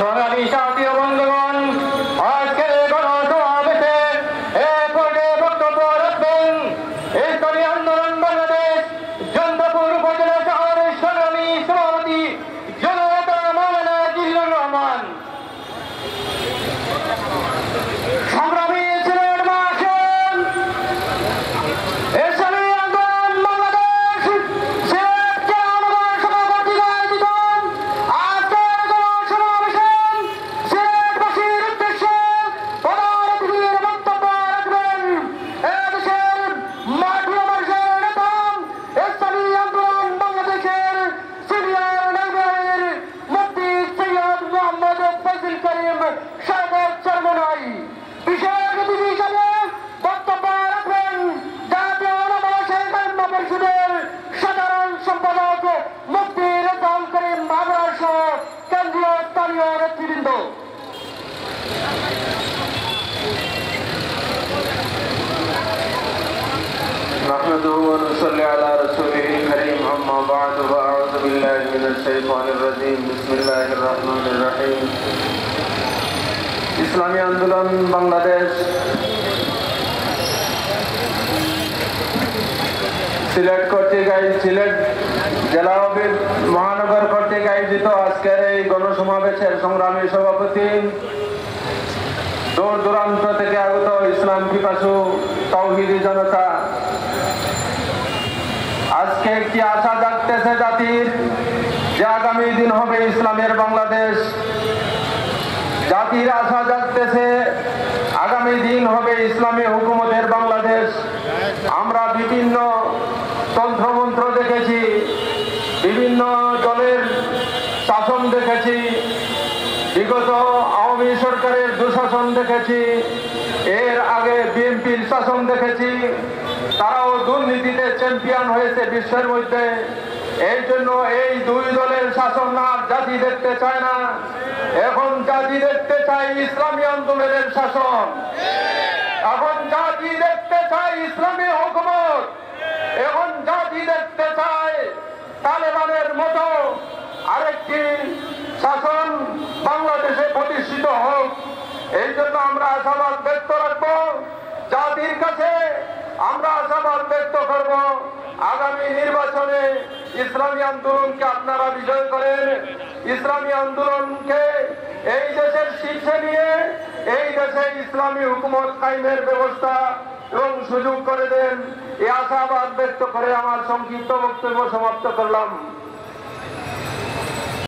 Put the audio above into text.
সংগ্রামী সাথী ও বন্ধুগণ, আজকের গণসমাবেশে এ পর্যায়ে বক্তব্য রাখবেন ইসলামী আন্দোলন বাংলাদেশ জয়ন্তপুর উপজেলা শহরের সংগ্রামী সভাপতি জনতা মাওলানা জিল্লুর রহমান। সংগ্রামী সিলেট মাসুম ইসলামী আন্দোলন বাংলাদেশ সিলেট জেলা সভাপতি আয়োজিত আজকের গণসমাবেশে সিলেটবাসীর উদ্দেশ্যে প্রধান অতিথির বক্তব্য রাখবেন এদেশের মাটি মানুষের নেতা ইসলামী আন্দোলন বাংলাদেশের সিনিয়র নাইবের মুফতি সৈয়দ মোহাম্মদ ফজল করিম সাবেক চেয়ারম্যান। বিশেষ অতিথি হিসেবে বক্তব্য রাখবেন জাতীয় ওলামা শাইখান পরিষদের সাধারণ সম্পাদক মুফতি রেজাউল করিম আবরার সহ কেন্দ্রীয় স্থানীয় নেতৃবৃন্দ। نحمده ونصلي على رسوله الكريم أما بعد فأعوذ بالله من الشيطان الرجيم بسم الله الرحمن الرحيم ইসলামী আন্দোলন বাংলাদেশ সিলেট জেলা মহানগর কর্তৃক আয়োজিত আজকের এই গণসমাবেশের সংগ্রামী সভাপতি, দূর দূরান্ত থেকে আগত ইসলাম পিপাসু তাওহীদি জনতা, আজকে একটি আশা জাগতেছে জাতির যে আগামী দিন হবে ইসলামের বাংলাদেশ। জাতির আশা জাগতেছে আগামী দিন হবে ইসলামী হুকুমতের বাংলাদেশ। আমরা বিভিন্ন তন্ত্রমন্ত্র দেখেছি, বিভিন্ন দলের শাসন দেখেছি, বিগত আওয়ামী সরকারের দুঃশাসন দেখেছি, এর আগে বিএনপির শাসন দেখেছি। তারাও দুর্নীতিতে চ্যাম্পিয়ন হয়েছে বিশ্বের মধ্যে। এই জন্য এই দুই দলের শাসন আর জাতি দেখতে চায় না। এখন জাতি দেখতে চায় ইসলামী আন্দোলনের শাসন, এখন জাতি দেখতে চায় ইসলামী হুকুমত, এখন জাতি দেখতে চায় তালেবানের মতো আরেকটি শাসন বাংলাদেশে প্রতিষ্ঠিত হোক। এই জন্য আমরা আশাবাদ ব্যক্ত রাখবো জাতির কাছে, আমরা আশাবাদ ব্যক্ত করব আগামী নির্বাচনে ইসলামী আন্দোলনকে আপনারা বিজয় করেন, ইসলামী আন্দোলনকে এই দেশের শীর্ষে নিয়ে এই দেশে ইসলামী হুকুমত কায়েমের ব্যবস্থা এবং সুযোগ করে দেন। এই আশাবাদ ব্যক্ত করে আমার সংক্ষিপ্ত বক্তব্য সমাপ্ত করলাম।